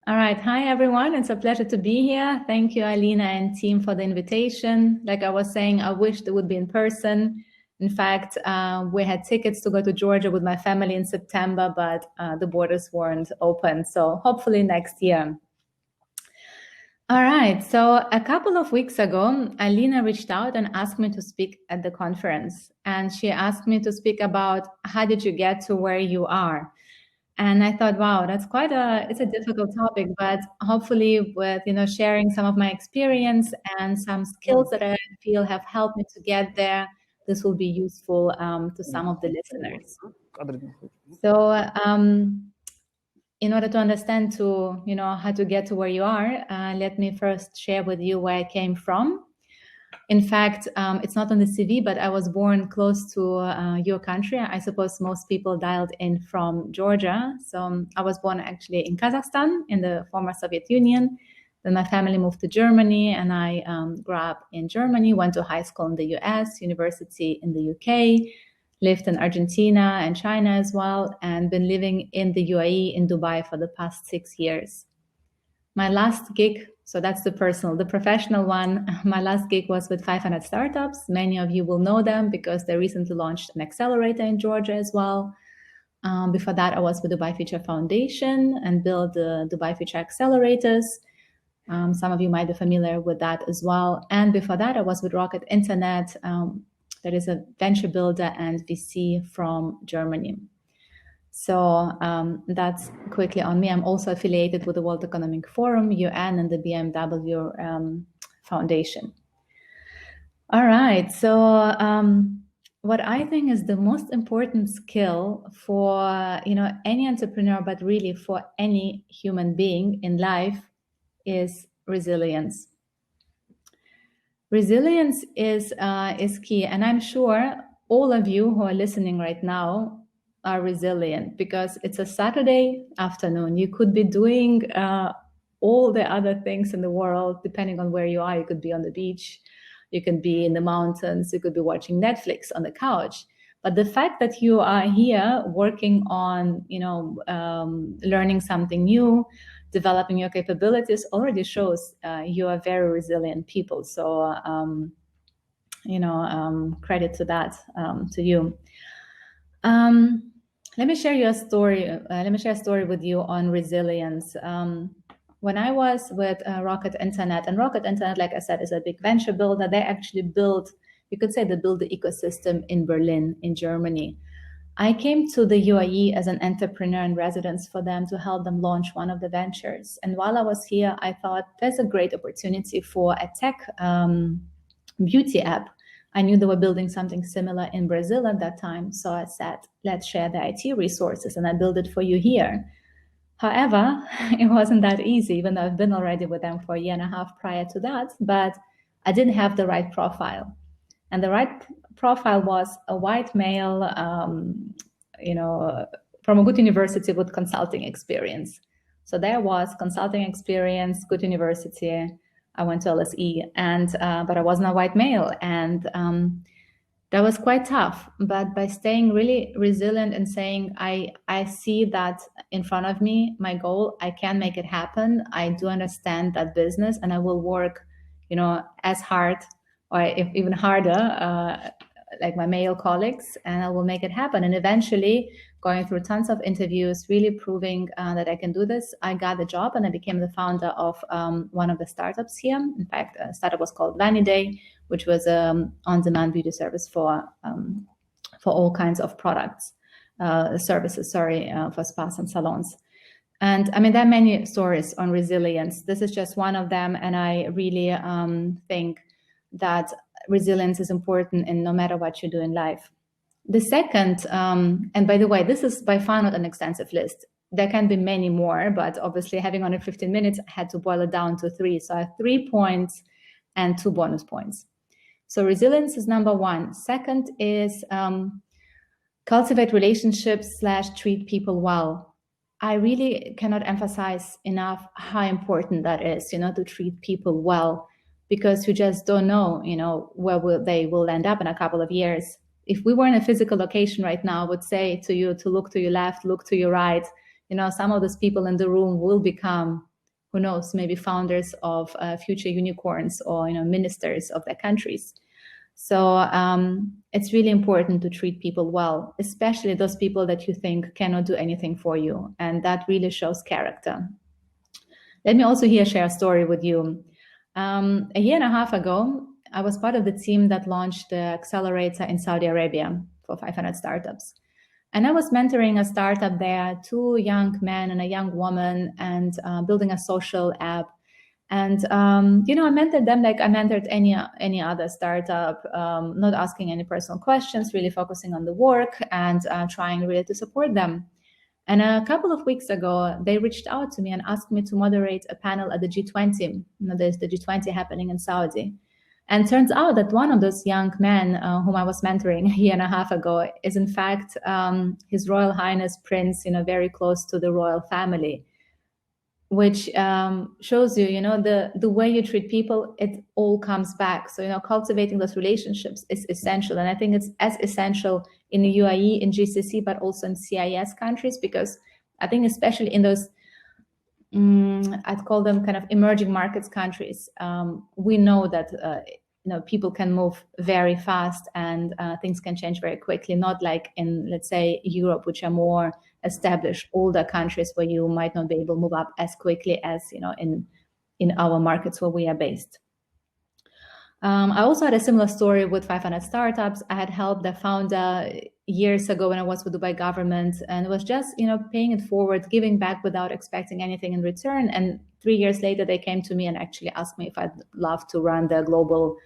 All right. Hi, everyone. It's a pleasure to be here. Thank you, Alina and team, for the invitation. Like I was saying, I wished it would be in person. In fact, we had tickets to go to Georgia with my family in September, but the borders weren't open. So hopefully next year. All right. So a couple of weeks ago, Alina reached out and asked me to speak at the conference. And she asked me to speak about how did you get to where you are? And I thought, wow, that's it's a difficult topic, but hopefully with, sharing some of my experience and some skills that I feel have helped me to get there, this will be useful to some of the listeners. So in order to understand how to get to where you are, let me first share with you where I came from. In fact, it's not on the CV, but I was born close to your country. I suppose most people dialed in from Georgia. So I was born actually in Kazakhstan, in the former Soviet Union. Then my family moved to Germany, and I grew up in Germany, went to high school in the US, university in the UK, lived in Argentina and China as well, and been living in the UAE in Dubai for the past 6 years. My last gig, so that's the personal. The professional one, my last gig was with 500 Startups. Many of you will know them because they recently launched an accelerator in Georgia as well. Before that, I was with Dubai Future Foundation and built the Dubai Future Accelerators. Some of you might be familiar with that as well. And before that, I was with Rocket Internet, that is a venture builder and VC from Germany. So that's quickly on me. I'm also affiliated with the World Economic Forum, UN, and the BMW Foundation. All right. So what I think is the most important skill for any entrepreneur, but really for any human being in life, is resilience. Resilience is key, and I'm sure all of you who are listening right now are resilient because it's a Saturday afternoon. You could be doing all the other things in the world, depending on where you are. You could be on the beach, you could be in the mountains, you could be watching Netflix on the couch. But the fact that you are here working on, learning something new, developing your capabilities already shows you are very resilient people. So, credit to that, to you. Let me share you a story. Let me share a story with you on resilience. When I was with Rocket Internet, and Rocket Internet, like I said, is a big venture builder. They actually built, you could say they built the ecosystem in Berlin, in Germany. I came to the UAE as an entrepreneur in residence for them to help them launch one of the ventures. And while I was here, I thought there's a great opportunity for a tech beauty app. I knew they were building something similar in Brazil at that time. So I said, let's share the IT resources and I build it for you here. However, it wasn't that easy, even though I've been already with them for a year and a half prior to that, but I didn't have the right profile. And the right profile was a white male, from a good university with consulting experience. So there was consulting experience, good university. I went to LSE, but I wasn't a white male, and that was quite tough. But by staying really resilient and saying, I see that in front of me, my goal, I can make it happen. I do understand that business, and I will work, as hard or if even harder, like my male colleagues, and I will make it happen. And eventually, going through tons of interviews, really proving that I can do this, I got the job and I became the founder of one of the startups here. In fact, a startup was called Vaniday, which was an on-demand beauty service for all kinds of products, services, for spas and salons. And I mean, there are many stories on resilience. This is just one of them. And I really think that resilience is important in no matter what you do in life. The second, and by the way, this is by far not an extensive list. There can be many more, but obviously having only 15 minutes, I had to boil it down to 3. So I have 3 points and 2 bonus points. So resilience is number 1. Second is cultivate relationships / treat people well. I really cannot emphasize enough how important that is, to treat people well, because you just don't know, where they will end up in a couple of years. If we were in a physical location right now, I would say to you to look to your left, look to your right. Some of those people in the room will become, who knows, maybe founders of future unicorns or ministers of their countries. So it's really important to treat people well, especially those people that you think cannot do anything for you, and that really shows character. Let me also here share a story with you. A year and a half ago, I was part of the team that launched the accelerator in Saudi Arabia for 500 startups. And I was mentoring a startup there, 2 young men and a young woman, and building a social app. And, I mentored them like I mentored any other startup, not asking any personal questions, really focusing on the work and trying really to support them. And a couple of weeks ago, they reached out to me and asked me to moderate a panel at the G20. There's the G20 happening in Saudi. And turns out that one of those young men whom I was mentoring a year and a half ago is in fact His Royal Highness Prince, very close to the royal family, which shows you, the way you treat people, it all comes back. So, cultivating those relationships is essential. And I think it's as essential in the UAE, in GCC, but also in CIS countries, because I think especially in those, I'd call them kind of emerging markets countries, we know that, people can move very fast and things can change very quickly, not like in, let's say, Europe, which are more established, older countries where you might not be able to move up as quickly as, in our markets where we are based. I also had a similar story with 500 startups. I had helped the founder years ago when I was with Dubai government, and it was just, paying it forward, giving back without expecting anything in return. And 3 years later, they came to me and actually asked me if I'd love to run the global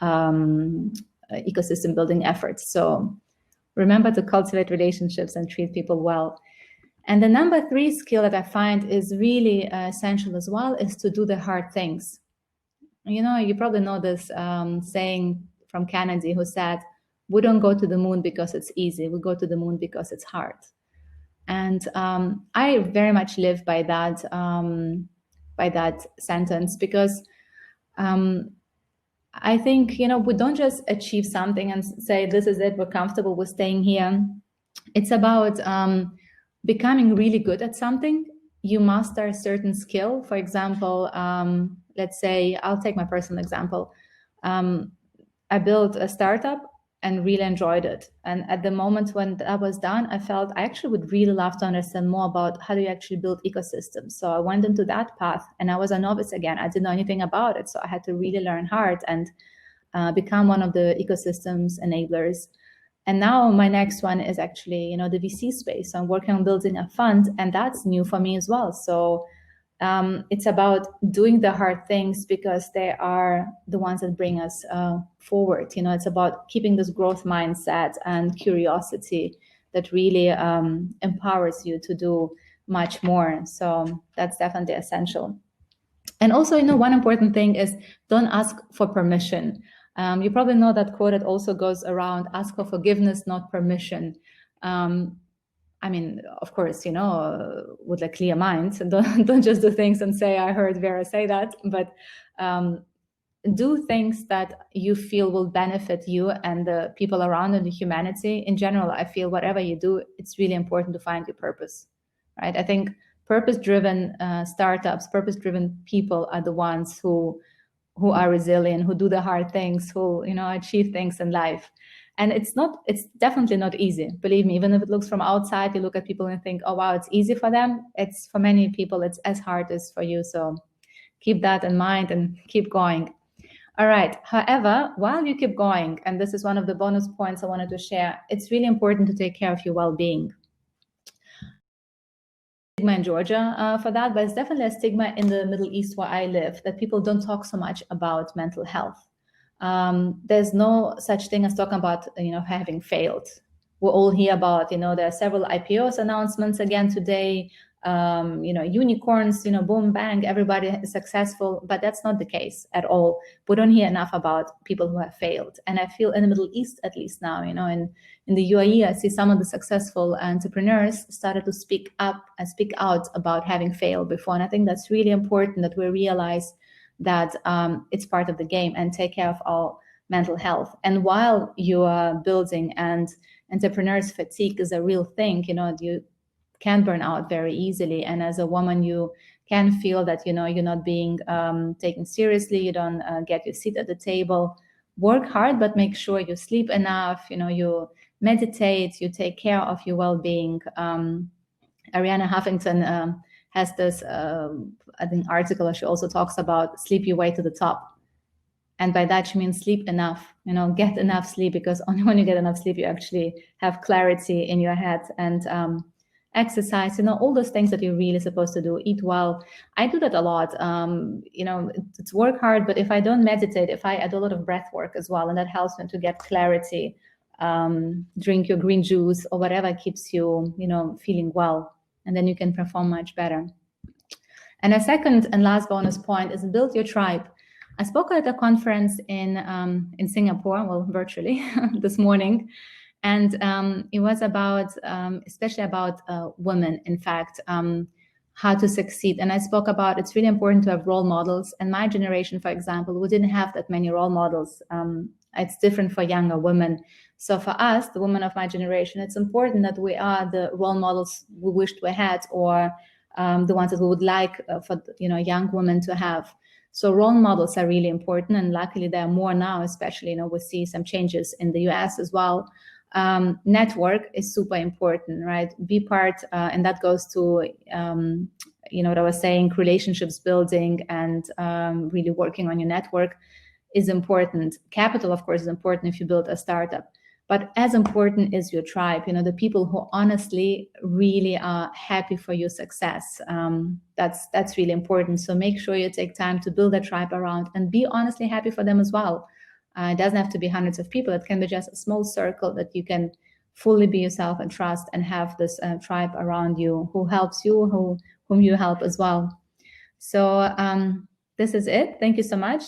ecosystem building efforts. So remember to cultivate relationships and treat people well. And the number 3 skill that I find is really essential as well is to do the hard things. You probably know this saying from Kennedy, who said, "We don't go to the moon because it's easy. We go to the moon because it's hard." And I very much live by that sentence, because I think, we don't just achieve something and say, this is it, we're comfortable with staying here. It's about becoming really good at something. You master a certain skill. For example, let's say, I'll take my personal example. I built a startup and really enjoyed it. And at the moment when that was done, I felt I actually would really love to understand more about how do you actually build ecosystems. So I went into that path, and I was a novice again. I didn't know anything about it. So I had to really learn hard and become one of the ecosystems enablers. And now my next one is actually, the VC space. So I'm working on building a fund, and that's new for me as well. So it's about doing the hard things because they are the ones that bring us forward. It's about keeping this growth mindset and curiosity that really empowers you to do much more. So that's definitely essential. And also, one important thing is don't ask for permission. You probably know that quote that also goes around, ask for forgiveness, not permission. I mean, of course, with a clear mind, don't just do things and say, I heard Vera say that, but do things that you feel will benefit you and the people around and the humanity. In general, I feel whatever you do, it's really important to find your purpose, right? I think purpose-driven startups, purpose-driven people are the ones who are resilient, who do the hard things, who, achieve things in life. And it's definitely not easy. Believe me, even if it looks from outside, you look at people and think, oh, wow, it's easy for them. It's for many people, it's as hard as for you. So keep that in mind and keep going. All right. However, while you keep going, and this is one of the bonus points I wanted to share, it's really important to take care of your well-being. Stigma in Georgia for that, but it's definitely a stigma in the Middle East where I live, that people don't talk so much about mental health. There's no such thing as talking about, having failed. We all hear about, there are several IPOs announcements again today, unicorns, boom, bang, everybody is successful, but that's not the case at all. We don't hear enough about people who have failed. And I feel in the Middle East, at least now, in the UAE, I see some of the successful entrepreneurs started to speak up and speak out about having failed before. And I think that's really important that we realize that it's part of the game and take care of our mental health. And while you are building, and entrepreneurs fatigue is a real thing, you can burn out very easily. And as a woman, you can feel that, you know, you're not being taken seriously, you don't get your seat at the table. Work hard, but make sure you sleep enough, you know, you meditate, you take care of your well-being. Arianna Huffington has this, I think, article. She also talks about sleep your way to the top. And by that, she means sleep enough, you know, get enough sleep, because only when you get enough sleep, you actually have clarity in your head. And exercise, you know, all those things that you're really supposed to do. Eat well. I do that a lot. You know, it's work hard, but if I don't meditate, I do a lot of breath work as well, and that helps me to get clarity. Drink your green juice or whatever keeps you, you know, feeling well, and then you can perform much better. And a second and last bonus point is build your tribe. I spoke at a conference in Singapore, well, virtually this morning, and it was about, especially about women, in fact, how to succeed. And I spoke about it's really important to have role models. And my generation, for example, we didn't have that many role models. It's different for younger women. So for us, the women of my generation, it's important that we are the role models we wished we had, or the ones that we would like for, you know, young women to have. So role models are really important, and luckily there are more now, especially, you know, we see some changes in the US as well. Network is super important, right? Be part, and that goes to, you know, what I was saying, relationships building and really working on your network is important. Capital, of course, is important if you build a startup. But as important is your tribe, you know, the people who honestly really are happy for your success. That's really important. So make sure you take time to build a tribe around and be honestly happy for them as well. It doesn't have to be hundreds of people. It can be just a small circle that you can fully be yourself and trust, and have this tribe around you who helps you, whom you help as well. So this is it. Thank you so much.